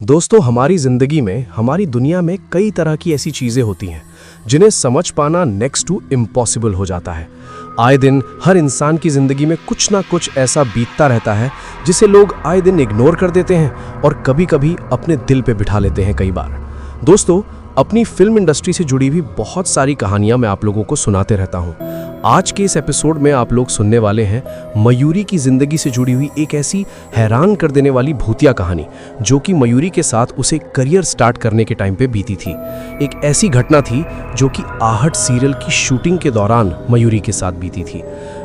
दोस्तों, हमारी जिंदगी में, हमारी दुनिया में कई तरह की ऐसी चीजें होती हैं जिन्हें समझ पाना नेक्स्ट टू इम्पॉसिबल हो जाता है। आए दिन हर इंसान की जिंदगी में कुछ ना कुछ ऐसा बीतता रहता है जिसे लोग आए दिन इग्नोर कर देते हैं और कभी-कभी अपने दिल पे बिठा लेते हैं। कई बार दोस्तों, अपनी फिल्म इंडस्ट्री से जुड़ी हुई बहुत सारी कहानियां मैं आप लोगों को सुनाते रहता हूं। आज के इस एपिसोड में आप लोग सुनने वाले हैं मयूरी की जिंदगी से जुड़ी हुई एक ऐसी हैरान कर देने वाली भूतिया कहानी जो कि मयूरी के साथ उसे करियर स्टार्ट करने के टाइम पे बीती थी। एक ऐसी घटना थी जो कि आहट सीरियल की शूटिंग के दौरान मयूरी के साथ बीती थी।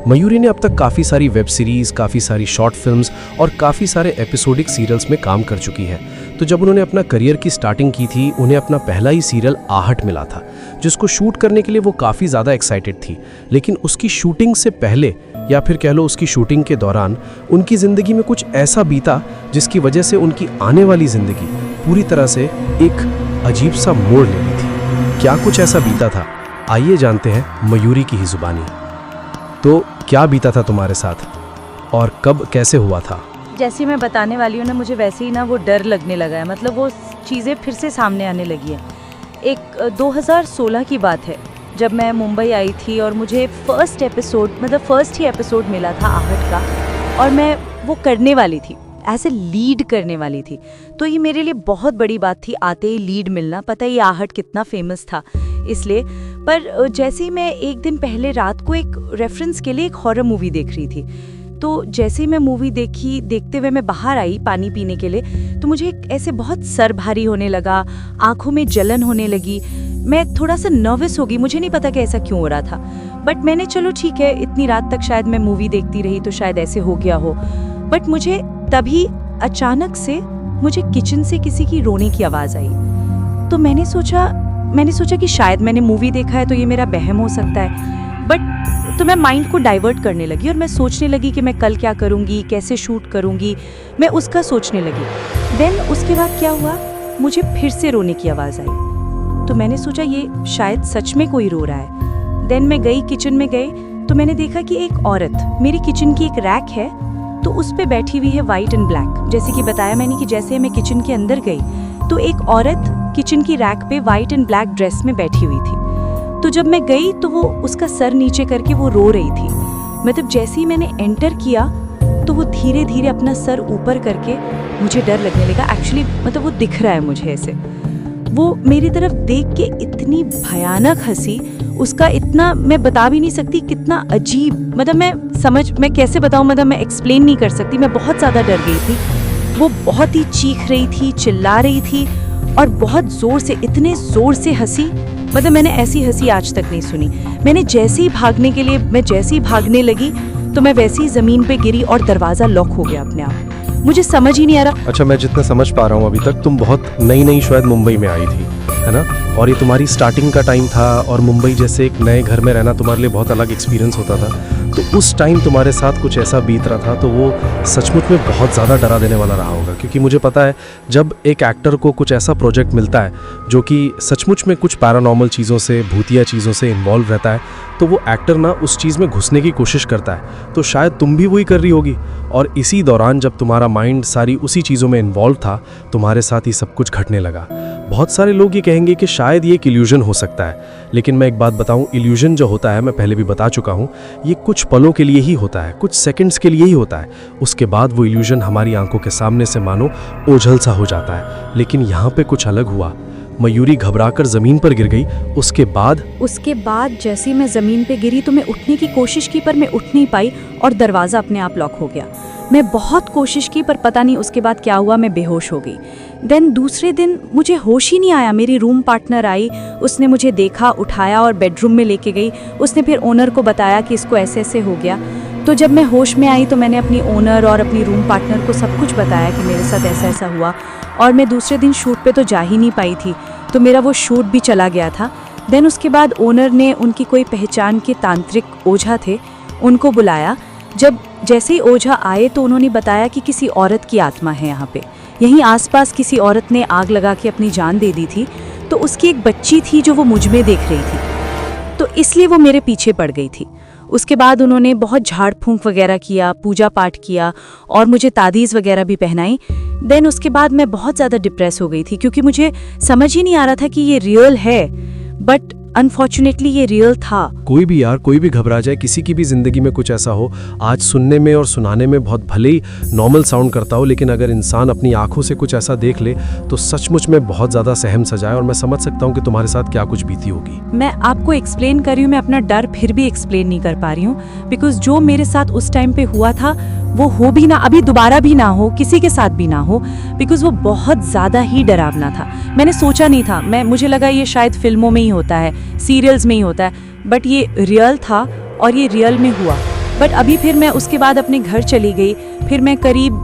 मयूरी ने अब तक काफ़ी सारी वेब सीरीज़, काफ़ी सारी शॉर्ट फिल्म्स और काफ़ी सारे एपिसोडिक सीरियल्स में काम कर चुकी है। तो जब उन्होंने अपना करियर की स्टार्टिंग की थी, उन्हें अपना पहला ही सीरियल आहट मिला था, जिसको शूट करने के लिए वो काफ़ी ज़्यादा एक्साइटेड थी। लेकिन उसकी शूटिंग से पहले, या फिर कह लो उसकी शूटिंग के दौरान, उनकी ज़िंदगी में कुछ ऐसा बीता जिसकी वजह से उनकी आने वाली ज़िंदगी पूरी तरह से एक अजीब सा मोड़ ले ली थी। क्या कुछ ऐसा बीता था, आइए जानते हैं मयूरी की ही जुबानी। तो क्या बीता था तुम्हारे साथ और कब कैसे हुआ था? जैसे मैं बताने वाली हूँ ना, मुझे वैसे ही ना वो डर लगने लगा है। मतलब वो चीज़ें फिर से सामने आने लगी है। एक 2016 की बात है जब मैं मुंबई आई थी और मुझे फर्स्ट ही एपिसोड मिला था आहट का, और मैं वो करने वाली थी, ऐसे लीड करने वाली थी। तो ये मेरे लिए बहुत बड़ी बात थी, आते ही लीड मिलना। पता ही आहट कितना फेमस था इसलिए। पर जैसे ही मैं एक दिन पहले रात को एक रेफरेंस के लिए एक हॉरर मूवी देख रही थी, तो जैसे ही मैं मूवी देखते हुए मैं बाहर आई पानी पीने के लिए, तो मुझे ऐसे बहुत सर भारी होने लगा, आंखों में जलन होने लगी। मैं थोड़ा सा नर्वस हो गई, मुझे नहीं पता कि ऐसा क्यों हो रहा था। बट मैंने चलो ठीक है, इतनी रात तक शायद मैं मूवी देखती रही तो शायद ऐसे हो गया हो। बट मुझे तभी अचानक से मुझे किचन से किसी की रोने की आवाज़ आई। तो मैंने सोचा कि शायद मैंने मूवी देखा है तो ये मेरा वहम हो सकता है। बट तो मैं माइंड को डाइवर्ट करने लगी और मैं सोचने लगी कि मैं कल क्या करूँगी, कैसे शूट करूँगी, मैं उसका सोचने लगी। देन उसके बाद क्या हुआ, मुझे फिर से रोने की आवाज़ आई। तो मैंने सोचा ये शायद सच में कोई रो रहा है। देन मैं गई, किचन में गई, तो मैंने देखा कि एक औरत, मेरी किचन की एक रैक है तो उस पे बैठी हुई है वाइट एंड ब्लैक। जैसे कि बताया मैंने कि जैसे मैं किचन के अंदर गई तो एक औरत किचन की रैक पे वाइट एंड ब्लैक ड्रेस में बैठी हुई थी। तो जब मैं गई तो वो उसका सर नीचे करके वो रो रही थी। मतलब जैसे ही मैंने एंटर किया तो वो धीरे धीरे अपना सर ऊपर करके, मुझे डर लगने लगा एक्चुअली। मतलब वो दिख रहा है मुझे ऐसे, वो मेरी तरफ देख के इतनी भयानक हंसी, उसका इतना मैं बता भी नहीं सकती कितना अजीब। मतलब मैं कैसे बताऊं, मतलब मैं एक्सप्लेन नहीं कर सकती। मैं बहुत ज़्यादा डर गई थी। वो बहुत ही चीख रही थी, चिल्ला रही थी और बहुत ज़ोर से, इतने ज़ोर से हंसी, मतलब मैंने ऐसी हंसी आज तक नहीं सुनी। मैं जैसे ही भागने लगी तो मैं वैसे ही ज़मीन पे गिरी और दरवाज़ा लॉक हो गया अपने आप। मुझे समझ ही नहीं आ रहा। अच्छा, मैं जितना समझ पा रहा हूँ अभी तक तुम बहुत नई शायद मुंबई में आई थी, है ना? और ये तुम्हारी स्टार्टिंग का टाइम था और मुंबई जैसे एक नए घर में रहना तुम्हारे लिए बहुत अलग एक्सपीरियंस होता था। तो उस टाइम तुम्हारे साथ कुछ ऐसा बीत रहा था, तो वो सचमुच में बहुत ज़्यादा डरा देने वाला रहा होगा। क्योंकि मुझे पता है जब एक एक्टर को कुछ ऐसा प्रोजेक्ट मिलता है जो कि सचमुच में कुछ पैरानॉर्मल चीज़ों से, भूतिया चीज़ों से इन्वॉल्व रहता है, तो वो एक्टर ना उस चीज़ में घुसने की कोशिश करता है। तो शायद तुम भी वही कर रही होगी। और इसी दौरान जब तुम्हारा माइंड सारी उसी चीज़ों में इन्वॉल्व था, तुम्हारे साथ ही सब कुछ घटने लगा। बहुत सारे लोग ये कहेंगे कि शायद ये एक इल्यूजन हो सकता है, लेकिन मैं एक बात बताऊं, इल्यूजन जो होता है, मैं पहले भी बता चुका हूं, ये कुछ पलों के लिए ही होता है, कुछ सेकंड्स के लिए ही होता है। उसके बाद वो इल्यूजन हमारी आंखों के सामने से मानो ओझल सा हो जाता है। लेकिन यहाँ पे कुछ अलग हुआ। मयूरी घबराकर जमीन पर गिर गई। उसके बाद जैसे मैं जमीन पे गिरी तो मैं उठने की कोशिश की, पर मैं उठ नहीं पाई और दरवाज़ा अपने आप लॉक हो गया। मैं बहुत कोशिश की पर पता नहीं उसके बाद क्या हुआ, मैं बेहोश हो गई। देन दूसरे दिन मुझे होश ही नहीं आया। मेरी रूम पार्टनर आई, उसने मुझे देखा, उठाया और बेडरूम में लेके गई। उसने फिर ओनर को बताया कि इसको ऐसे ऐसे हो गया। तो जब मैं होश में आई तो मैंने अपनी ओनर और अपनी रूम पार्टनर को सब कुछ बताया कि मेरे साथ ऐसा ऐसा हुआ। और मैं दूसरे दिन शूट पे तो जा ही नहीं पाई थी, तो मेरा वो शूट भी चला गया था। देन उसके बाद ओनर ने, उनकी कोई पहचान के तांत्रिक ओझा थे, उनको बुलाया। जैसे ही ओझा आए तो उन्होंने बताया कि किसी औरत की आत्मा है यहाँ पे, यहीं आसपास किसी औरत ने आग लगा के अपनी जान दे दी थी। तो उसकी एक बच्ची थी जो वो मुझ में देख रही थी, तो इसलिए वो मेरे पीछे पड़ गई थी। उसके बाद उन्होंने बहुत झाड़ फूंक वगैरह किया, पूजा पाठ किया और मुझे तादीज़ वगैरह भी पहनाई। देन उसके बाद मैं बहुत ज़्यादा डिप्रेस हो गई थी क्योंकि मुझे समझ ही नहीं आ रहा था कि ये रियल है, बट अनफॉर्चुनेटली ये रियल था। कोई भी यार, कोई भी घबरा जाए, किसी की भी ज़िंदगी में कुछ ऐसा हो, आज सुनने में और सुनाने में बहुत भले ही नॉर्मल साउंड करता हो, लेकिन अगर इंसान अपनी आंखों से कुछ ऐसा देख ले तो सचमुच में बहुत ज़्यादा सहम सजाए। और मैं समझ सकता हूँ कि तुम्हारे साथ क्या कुछ बीती होगी। मैं आपको एक्सप्लेन कर रही हूँ, मैं अपना डर फिर भी एक्सप्लेन नहीं कर पा रही हूँ, बिकॉज जो मेरे साथ उस टाइम पे हुआ था वो हो भी ना, अभी दोबारा भी ना हो, किसी के साथ भी ना हो, बिकॉज वो बहुत ज़्यादा ही डरावना था। मैंने सोचा नहीं था, मुझे लगा ये शायद फिल्मों में ही होता है, सीरियल्स में ही होता है, बट ये रियल था और ये रियल में हुआ। बट अभी फिर मैं उसके बाद अपने घर चली गई, फिर मैं करीब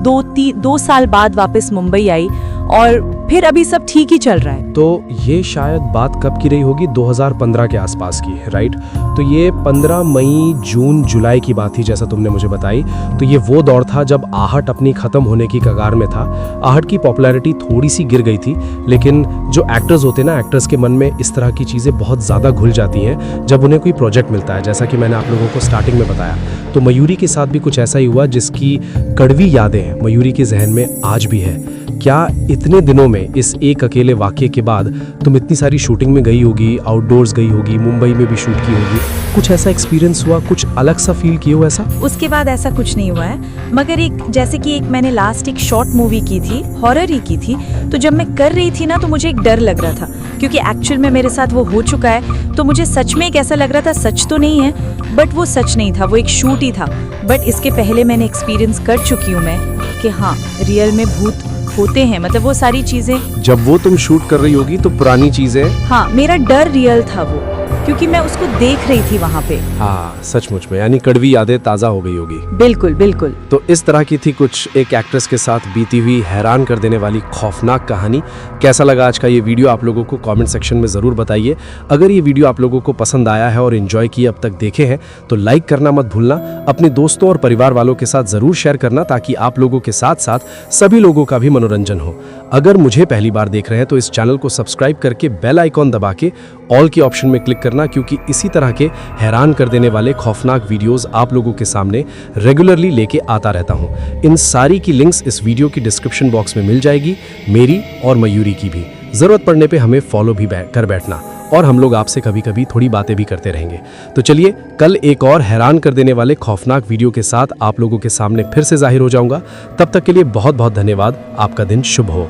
2 साल बाद वापस मुंबई आई और फिर अभी सब ठीक ही चल रहा है। तो ये शायद बात कब की रही होगी, 2015 के आसपास की, राइट? तो ये 15 मई, जून, जुलाई की बात थी जैसा तुमने मुझे बताई। तो ये वो दौर था जब आहट अपनी ख़त्म होने की कगार में था। आहट की पॉपुलैरिटी थोड़ी सी गिर गई थी, लेकिन जो एक्टर्स होते हैं ना, एक्टर्स के मन में इस तरह की चीज़ें बहुत ज़्यादा घुल जाती हैं जब उन्हें कोई प्रोजेक्ट मिलता है, जैसा कि मैंने आप लोगों को स्टार्टिंग में बताया। तो मयूरी के साथ भी कुछ ऐसा ही हुआ, जिसकी कड़वी यादें मयूरी के जहन में आज भी है। क्या इतने दिनों में, इस एक अकेले वाक़ये के बाद, तुम इतनी सारी शूटिंग में गई होगी, आउटडोर्स गई होगी, मुंबई में भी शूट की होगी, कुछ ऐसा एक्सपीरियंस हुआ, कुछ अलग सा फील किए हो ऐसा? उसके बाद ऐसा कुछ नहीं हुआ है, मगर जैसे कि मैंने लास्ट एक शॉर्ट मूवी की थी, हॉरर ही की थी। तो जब मैं कर रही थी ना, तो मुझे एक डर लग रहा था क्योंकि एक्चुअल में मेरे साथ वो हो चुका है। तो मुझे सच में एक ऐसा लग रहा था, सच तो नहीं है, बट वो सच नहीं था, वो एक शूट ही था। बट इसके पहले मैंने एक्सपीरियंस कर चुकी हूँ मैं कि हाँ, रियल में भूत होते हैं, मतलब वो सारी चीजें। जब वो तुम शूट कर रही होगी तो पुरानी चीजें, हाँ, मेरा डर रियल था वो, क्योंकि मैं उसको देख रही थी वहाँ पे। हाँ, सचमुच में, यानी कड़वी यादें ताज़ा हो गई होगी। बिल्कुल बिल्कुल। तो इस तरह की थी कुछ एक एक्ट्रेस के साथ बीती हुई हैरान कर देने वाली खौफनाक कहानी। कैसा लगा आज का ये वीडियो, आप लोगों को कमेंट सेक्शन में ज़रूर बताइए। अगर ये वीडियो आप लोगों को पसंद आया है और एंजॉय किए अब तक देखे हैं तो लाइक करना मत भूलना। अपने दोस्तों और परिवार वालों के साथ ज़रूर शेयर करना, ताकि आप लोगों के साथ साथ सभी लोगों का भी मनोरंजन हो। अगर मुझे पहली बार देख रहे हैं तो इस चैनल को सब्सक्राइब करके बेल आइकॉन दबा के ऑल के ऑप्शन में क्लिक करना, क्योंकि इसी तरह के हैरान कर देने वाले खौफनाक वीडियोस आप लोगों के सामने रेगुलरली लेके आता रहता हूं। इन सारी की लिंक्स इस वीडियो की डिस्क्रिप्शन बॉक्स में मिल जाएगी, मेरी और मयूरी की भी। ज़रूरत पड़ने पे हमें फॉलो भी कर बैठना, और हम लोग आपसे कभी कभी थोड़ी बातें भी करते रहेंगे। तो चलिए, कल एक और हैरान कर देने वाले खौफनाक वीडियो के साथ आप लोगों के सामने फिर से जाहिर हो जाऊंगा। तब तक के लिए बहुत बहुत धन्यवाद। आपका दिन शुभ हो।